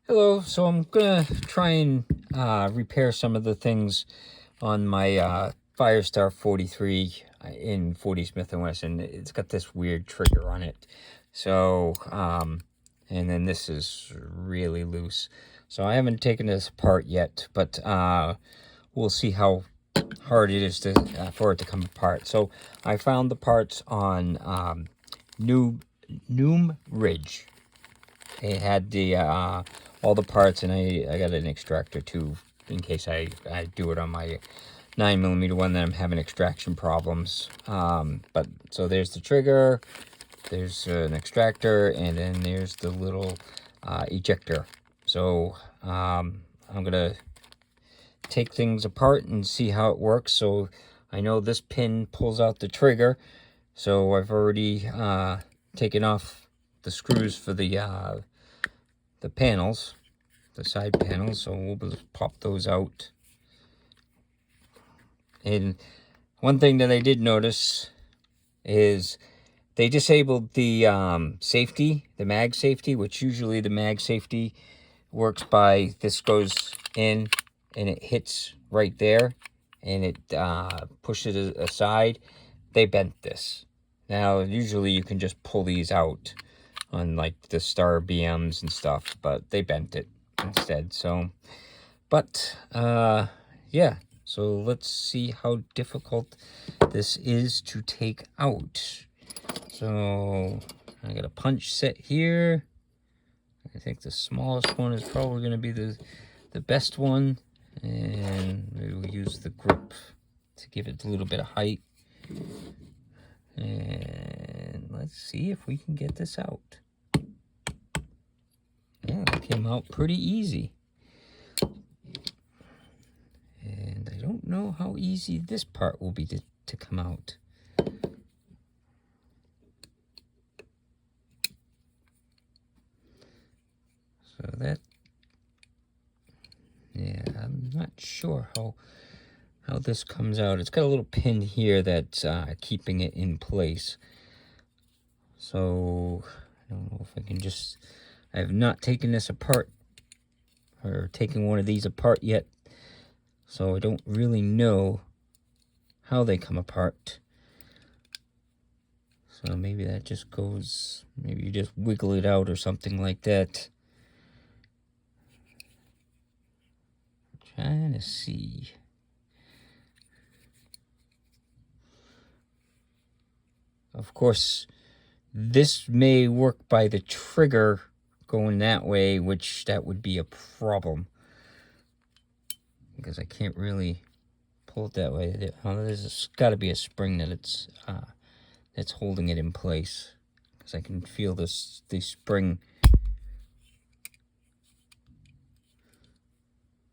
Hello, so I'm gonna try and repair some of the things on my Firestar 43 in 40 Smith & Wesson. It's got this weird trigger on it. So, and then this is really loose. So I haven't taken this apart yet, but we'll see how hard it is to for it to come apart. So I found the parts on Noom Ridge. They had the all the parts, and I got an extractor too, in case I do it on my 9mm one that I'm having extraction problems. But so there's the trigger, there's an extractor, and then there's the little ejector. So I'm gonna take things apart and see how it works. So I know this pin pulls out the trigger, so I've already taken off the screws for the panels, the side panels, so we'll just pop those out. And one thing that I did notice is they disabled the safety, the mag safety, which usually the mag safety works by this goes in and it hits right there and it pushes it aside. They bent this. Now usually you can just pull these out on like the Star BMs and stuff, but they bent it instead. So, but yeah, so let's see how difficult this is to take out. So I got a punch set here. I think the smallest one is probably going to be the best one, and maybe we'll use the grip to give it a little bit of height. And let's see if we can get this out. Yeah, it came out pretty easy. And I don't know how easy this part will be to come out. So that, yeah, I'm not sure how this comes out. It's got a little pin here that's keeping it in place. So I don't know if I can just, I have not taken this apart or taken one of these apart yet. So I don't really know how they come apart. So maybe that just goes, maybe you just wiggle it out or something like that. Trying to see. Of course, this may work by the trigger going that way, which that would be a problem. Because I can't really pull it that way. There's got to be a spring that that's holding it in place. Because I can feel the spring.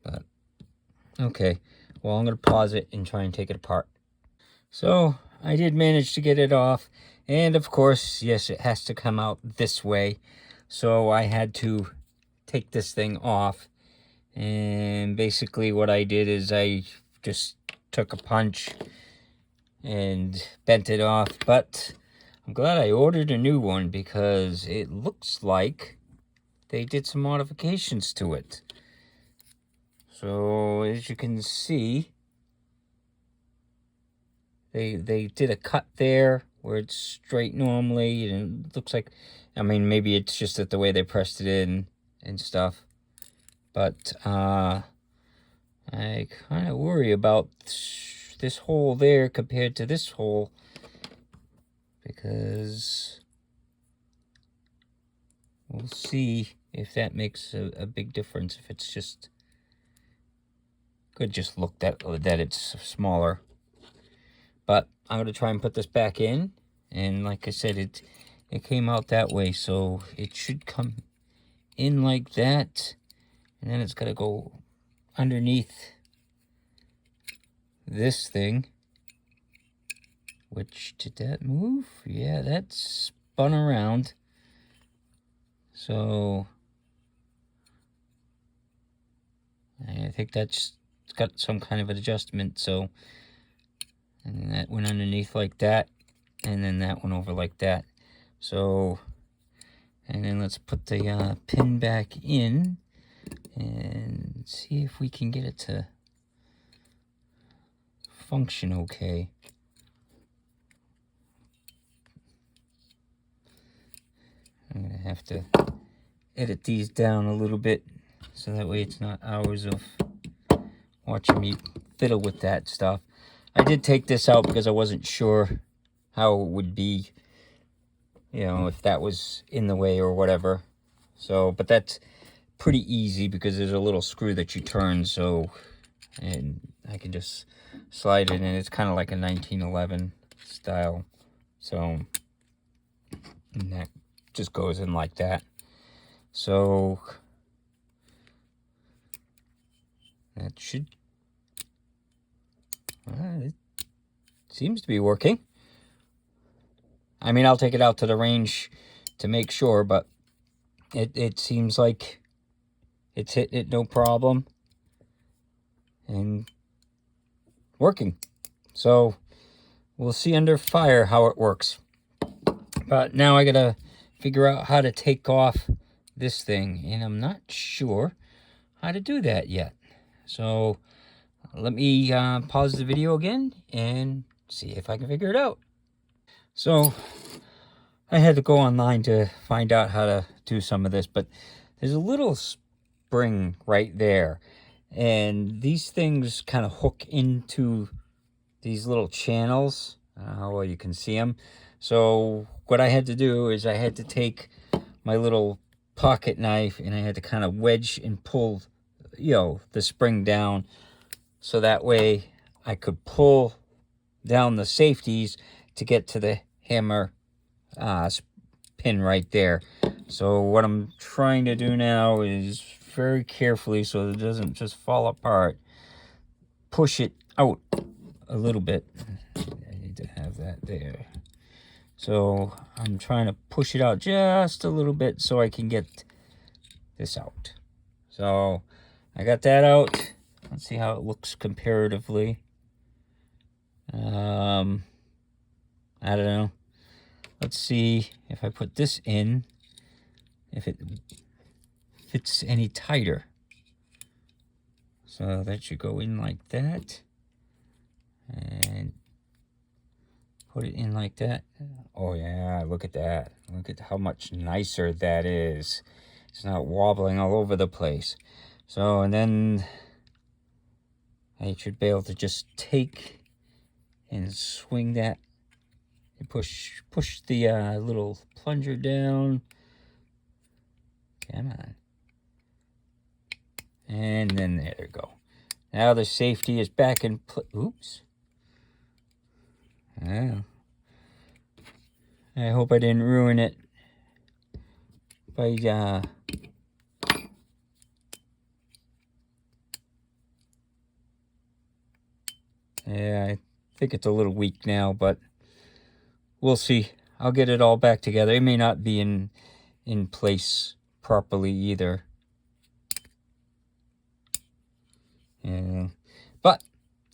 But, okay. Well, I'm going to pause it and try and take it apart. So, I did manage to get it off. And, of course, yes, it has to come out this way. So, I had to take this thing off. And basically what I did is I just took a punch and bent it off. But I'm glad I ordered a new one because it looks like they did some modifications to it. So as you can see, they did a cut there where it's straight normally, and it looks like, I mean, maybe it's just that the way they pressed it in and stuff. But I kind of worry about this hole there compared to this hole, because we'll see if that makes a big difference. If it's just, could just look that it's smaller. But I'm going to try and put this back in, and like I said, it came out that way, so it should come in like that, and then it's got to go underneath this thing. Which, did that move? Yeah, that spun around. So I think that's got some kind of an adjustment. So, and then that went underneath like that, and then that went over like that. So, and then let's put the pin back in. and see if we can get it to function okay. I'm gonna have to edit these down a little bit so that way it's not hours of watching me fiddle with that stuff. I did take this out because I wasn't sure how it would be, you know, if that was in the way or whatever. So, but that's pretty easy because there's a little screw that you turn, so, and I can just slide it in. It's kind of like a 1911 style. So, and that just goes in like that. So, that should, it seems to be working. I mean, I'll take it out to the range to make sure, but it seems like it's hitting it no problem and working. So we'll see under fire how it works. But now I gotta figure out how to take off this thing, and I'm not sure how to do that yet. So let me pause the video again and see if I can figure it out. So I had to go online to find out how to do some of this, but there's a little spring right there, and these things kind of hook into these little channels. How well you can see them. So what I had to do is I had to take my little pocket knife and I had to kind of wedge and pull, you know, the spring down, so that way I could pull down the safeties to get to the hammer pin right there. So what I'm trying to do now is very carefully, so it doesn't just fall apart, push it out a little bit. I need to have that there. So I'm trying to push it out just a little bit so I can get this out. So I got that out. Let's see how it looks comparatively. I don't know. Let's see if I put this in, if it fits any tighter. So that should go in like that. And put it in like that. Oh yeah, look at that. Look at how much nicer that is. It's not wobbling all over the place. So, and then I should be able to just take and swing that and push the little plunger down. Come on. And then there we go. Now the safety is back in place. Oops. Oh. I hope I didn't ruin it by yeah, I think it's a little weak now, but we'll see. I'll get it all back together. It may not be in place properly either. Yeah. But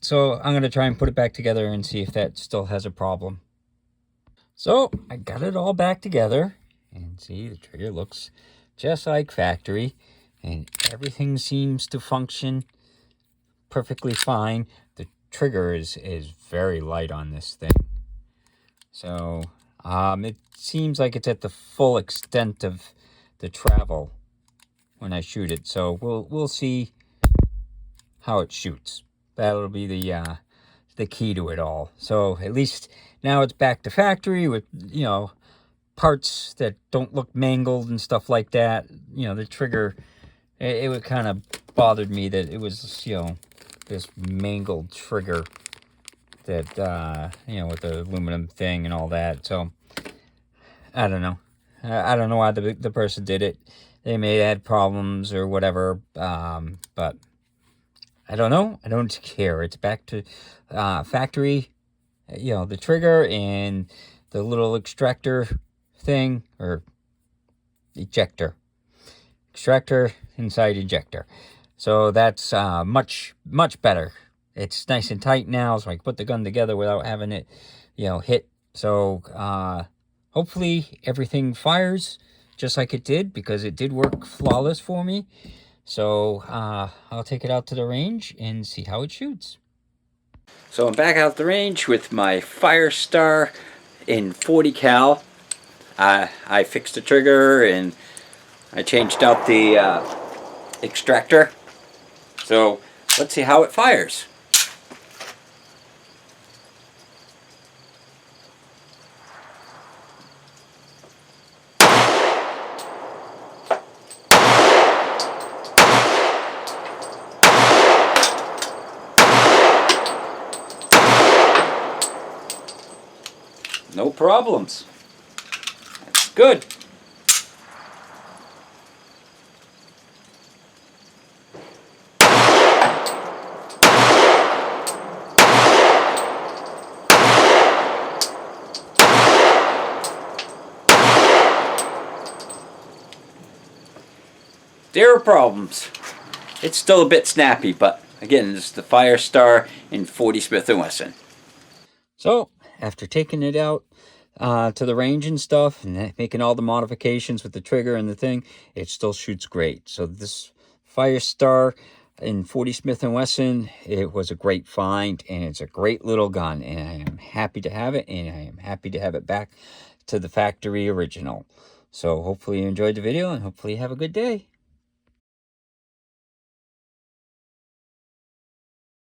so I'm going to try and put it back together and see if that still has a problem. So I got it all back together, and see, the trigger looks just like factory, and everything seems to function perfectly fine. The trigger is very light on this thing. So it seems like it's at the full extent of the travel when I shoot it. So we'll see how it shoots. That'll be the key to it all. So at least now it's back to factory with, you know, parts that don't look mangled and stuff like that. You know, the trigger, it kind of bothered me that it was, you know, this mangled trigger that, you know, with the aluminum thing and all that. So I don't know. I don't know why the person did it. They may have had problems or whatever, but I don't know. I don't care. It's back to factory. You know, the trigger and the little extractor thing, or ejector. Extractor inside ejector. So that's much better. It's nice and tight now, so I can put the gun together without having it, you know, hit. So hopefully everything fires just like it did, because it did work flawless for me. So I'll take it out to the range and see how it shoots. So I'm back out the range with my Firestar in 40 cal. I fixed the trigger and I changed out the extractor. So let's see how it fires. No problems. That's good. There are problems. It's still a bit snappy, but again, this is the Firestar in 40 Smith & Wesson. So, after taking it out to the range and stuff, and making all the modifications with the trigger and the thing, it still shoots great. So this Firestar in 40 Smith & Wesson, it was a great find, and it's a great little gun, and I am happy to have it, and I am happy to have it back to the factory original. So hopefully you enjoyed the video, and hopefully you have a good day.